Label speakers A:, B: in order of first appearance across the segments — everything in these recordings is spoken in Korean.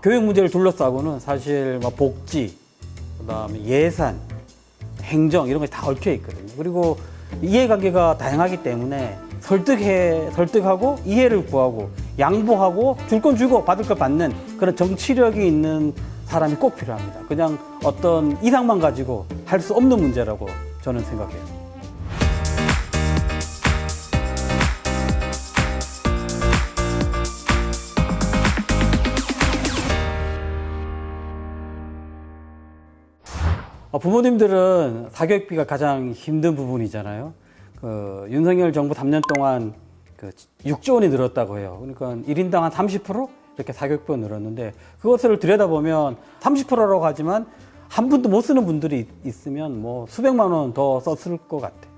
A: 교육 문제를 둘러싸고는 사실 뭐 복지, 그다음에 예산, 행정 이런 것이 다 얽혀 있거든요. 그리고 이해관계가 다양하기 때문에 설득하고 이해를 구하고 양보하고 줄 건 주고 받을 걸 받는 그런 정치력이 있는 사람이 꼭 필요합니다. 그냥 어떤 이상만 가지고 할 수 없는 문제라고 저는 생각해요. 부모님들은 사교육비가 가장 힘든 부분이잖아요. 윤석열 정부 3년 동안 6조 원이 늘었다고 해요. 그러니까 1인당 한 30% 이렇게 사교육비가 늘었는데 그것을 들여다보면 30%라고 하지만 한 푼도 못 쓰는 분들이 있으면 뭐 수백만 원 더 썼을 것 같아요.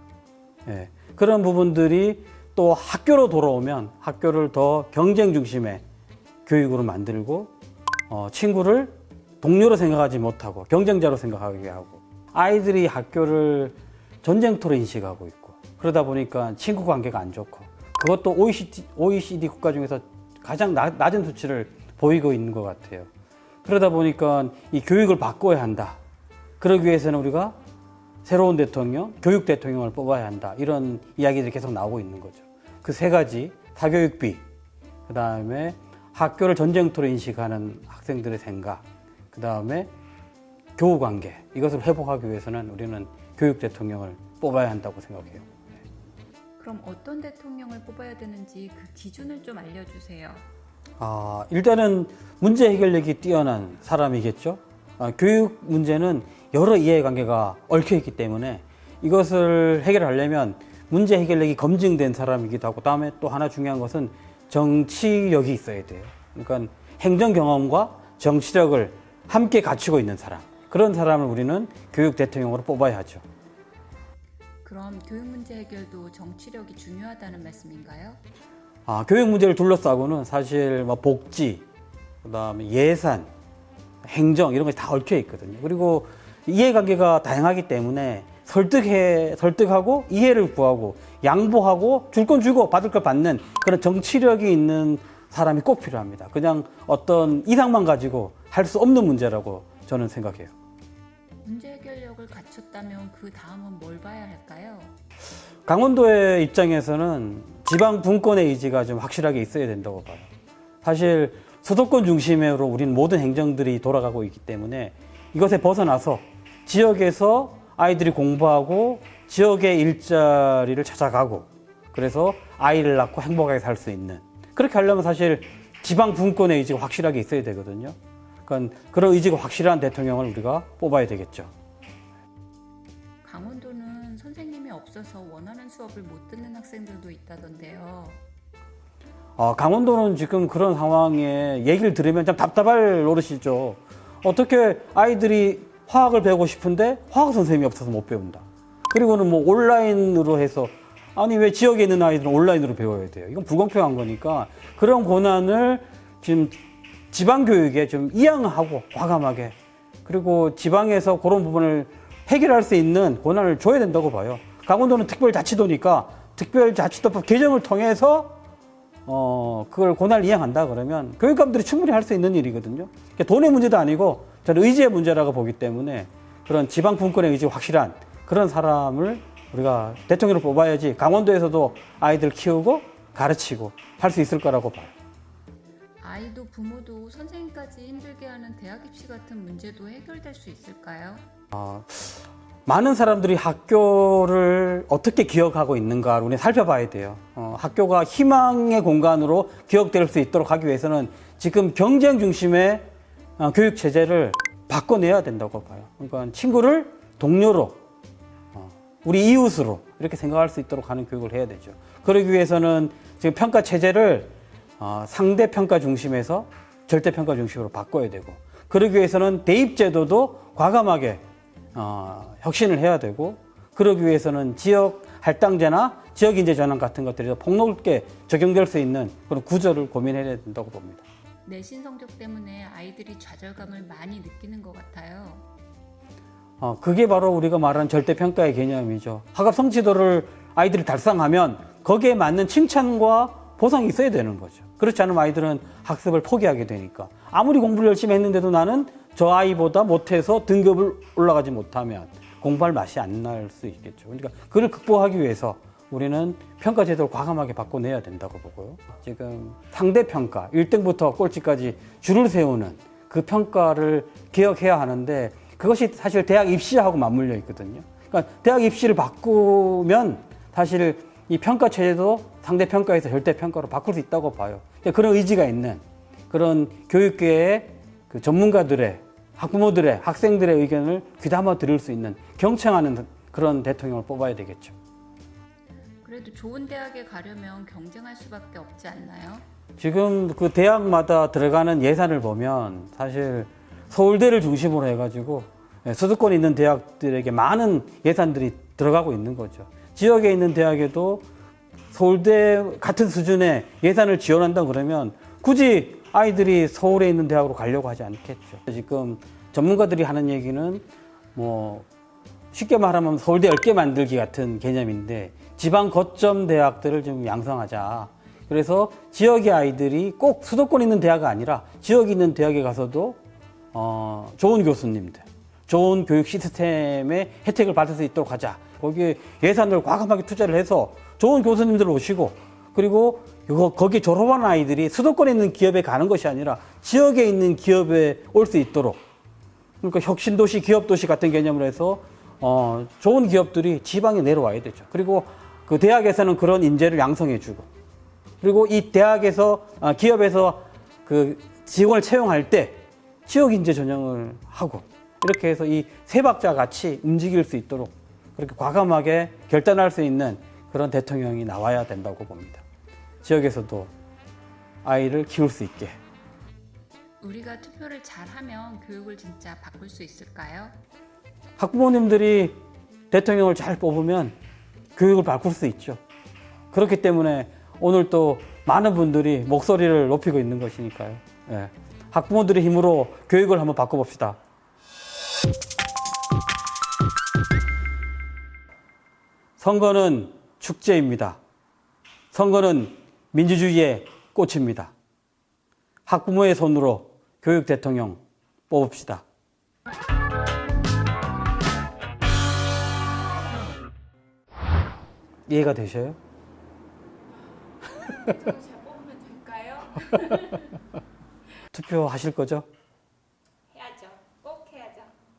A: 예. 그런 부분들이 또 학교로 돌아오면 학교를 더 경쟁 중심의 교육으로 만들고 친구를 동료로 생각하지 못하고 경쟁자로 생각하게 하고 아이들이 학교를 전쟁터로 인식하고 있고 그러다 보니까 친구 관계가 안 좋고 그것도 OECD 국가 중에서 가장 낮은 수치를 보이고 있는 것 같아요. 그러다 보니까 이 교육을 바꿔야 한다. 그러기 위해서는 우리가 새로운 대통령, 교육 대통령을 뽑아야 한다. 이런 이야기들이 계속 나오고 있는 거죠. 그 세 가지, 사교육비, 그 다음에 학교를 전쟁터로 인식하는 학생들의 생각, 그 다음에 교우 관계, 이것을 회복하기 위해서는 우리는 교육 대통령을 뽑아야 한다고 생각해요.
B: 그럼 어떤 대통령을 뽑아야 되는지 그 기준을 좀 알려주세요.
A: 일단은 문제 해결력이 뛰어난 사람이겠죠. 교육 문제는 여러 이해관계가 얽혀있기 때문에 이것을 해결하려면 문제 해결력이 검증된 사람이기도 하고 다음에 또 하나 중요한 것은 정치력이 있어야 돼요. 그러니까 행정 경험과 정치력을 함께 갖추고 있는 사람, 그런 사람을 우리는 교육 대통령으로 뽑아야 하죠.
B: 그럼 교육 문제 해결도 정치력이 중요하다는 말씀인가요?
A: 교육 문제를 둘러싸고는 사실 뭐 복지, 그다음에 예산, 행정 이런 것이 다 얽혀 있거든요. 그리고 이해관계가 다양하기 때문에 설득하고 이해를 구하고 양보하고 줄 건 주고 받을 걸 받는 그런 정치력이 있는 사람이 꼭 필요합니다. 그냥 어떤 이상만 가지고 할 수 없는 문제라고 저는 생각해요.
B: 문제 해결력을 갖췄다면 그 다음은 뭘 봐야 할까요?
A: 강원도의 입장에서는 지방 분권의 의지가 좀 확실하게 있어야 된다고 봐요. 사실 수도권 중심으로 우리는 모든 행정들이 돌아가고 있기 때문에 이것에 벗어나서 지역에서 아이들이 공부하고 지역의 일자리를 찾아가고 그래서 아이를 낳고 행복하게 살 수 있는, 그렇게 하려면 사실 지방 분권의 의지가 확실하게 있어야 되거든요. 그러니까 그런 의지가 확실한 대통령을 우리가 뽑아야 되겠죠.
B: 강원도는 선생님이 없어서 원하는 수업을 못 듣는 학생들도 있다던데요.
A: 강원도는 지금 그런 상황에 얘기를 들으면 참 답답할 노릇이죠. 어떻게 아이들이 화학을 배우고 싶은데 화학 선생님이 없어서 못 배운다. 그리고는 뭐 온라인으로 해서 아니 왜 지역에 있는 아이들은 온라인으로 배워야 돼요. 이건 불공평한 거니까 그런 고난을 지금 지방교육에 좀 이양하고 과감하게, 그리고 지방에서 그런 부분을 해결할 수 있는 권한을 줘야 된다고 봐요. 강원도는 특별자치도니까 특별자치도법 개정을 통해서 그걸 권한을 이양한다 그러면 교육감들이 충분히 할 수 있는 일이거든요. 그러니까 돈의 문제도 아니고 저는 의지의 문제라고 보기 때문에 그런 지방 분권의 의지가 확실한 그런 사람을 우리가 대통령으로 뽑아야지 강원도에서도 아이들 키우고 가르치고 할 수 있을 거라고 봐요.
B: 아이도 부모도 선생님까지 힘들게 하는 대학 입시 같은 문제도 해결될 수 있을까요?
A: 많은 사람들이 학교를 어떻게 기억하고 있는가 우리 살펴봐야 돼요. 학교가 희망의 공간으로 기억될 수 있도록 하기 위해서는 지금 경쟁 중심의 교육 체제를 바꿔내야 된다고 봐요. 그러니까 친구를 동료로, 우리 이웃으로 이렇게 생각할 수 있도록 하는 교육을 해야 되죠. 그러기 위해서는 지금 평가 체제를 상대 평가 중심에서 절대 평가 중심으로 바꿔야 되고, 그러기 위해서는 대입 제도도 과감하게 혁신을 해야 되고, 그러기 위해서는 지역 할당제나 지역 인재 전환 같은 것들이 더 폭넓게 적용될 수 있는 그런 구조를 고민해야 된다고 봅니다.
B: 내신 성적 때문에 아이들이 좌절감을 많이 느끼는 것 같아요.
A: 그게 바로 우리가 말하는 절대평가의 개념이죠. 학업 성취도를 아이들이 달성하면 거기에 맞는 칭찬과 보상이 있어야 되는 거죠. 그렇지 않으면 아이들은 학습을 포기하게 되니까. 아무리 공부를 열심히 했는데도 나는 저 아이보다 못해서 등급을 올라가지 못하면 공부할 맛이 안 날 수 있겠죠. 그러니까 그걸 극복하기 위해서 우리는 평가 제도를 과감하게 바꿔내야 된다고 보고요. 지금 상대 평가, 1등부터 꼴찌까지 줄을 세우는 그 평가를 개혁해야 하는데 그것이 사실 대학 입시하고 맞물려 있거든요. 그러니까 대학 입시를 바꾸면 사실 이 평가 체제도 상대 평가에서 절대 평가로 바꿀 수 있다고 봐요. 그런 의지가 있는 그런 교육계의 그 전문가들의 학부모들의 학생들의 의견을 귀담아 들을 수 있는 경청하는 그런 대통령을 뽑아야 되겠죠.
B: 그래도 좋은 대학에 가려면 경쟁할 수밖에 없지 않나요?
A: 지금 그 대학마다 들어가는 예산을 보면 사실 서울대를 중심으로 해가지고 수도권에 있는 대학들에게 많은 예산들이 들어가고 있는 거죠. 지역에 있는 대학에도 서울대 같은 수준의 예산을 지원한다 그러면 굳이 아이들이 서울에 있는 대학으로 가려고 하지 않겠죠. 지금 전문가들이 하는 얘기는 뭐 쉽게 말하면 서울대 10개 만들기 같은 개념인데 지방 거점 대학들을 좀 양성하자. 그래서 지역의 아이들이 꼭 수도권에 있는 대학이 아니라 지역에 있는 대학에 가서도 좋은 교수님들, 좋은 교육 시스템의 혜택을 받을 수 있도록 하자. 거기에 예산을 과감하게 투자를 해서 좋은 교수님들 오시고 그리고 거기 졸업한 아이들이 수도권에 있는 기업에 가는 것이 아니라 지역에 있는 기업에 올 수 있도록 그러니까 혁신도시, 기업도시 같은 개념으로 해서 좋은 기업들이 지방에 내려와야 되죠. 그리고 그 대학에서는 그런 인재를 양성해주고 그리고 이 대학에서 기업에서 그 직원을 채용할 때 지역 인재 전형을 하고 이렇게 해서 이 세 박자 같이 움직일 수 있도록 그렇게 과감하게 결단할 수 있는 그런 대통령이 나와야 된다고 봅니다. 지역에서도 아이를 키울 수 있게.
B: 우리가 투표를 잘하면 교육을 진짜 바꿀 수 있을까요?
A: 학부모님들이 대통령을 잘 뽑으면 교육을 바꿀 수 있죠. 그렇기 때문에 오늘 또 많은 분들이 목소리를 높이고 있는 것이니까요. 예. 학부모들의 힘으로 교육을 한번 바꿔봅시다. 선거는 축제입니다. 선거는 민주주의의 꽃입니다. 학부모의 손으로 교육 대통령 뽑읍시다. 이해가 되셔요?
B: 잘 뽑으면 될까요?
A: 투표하실 거죠?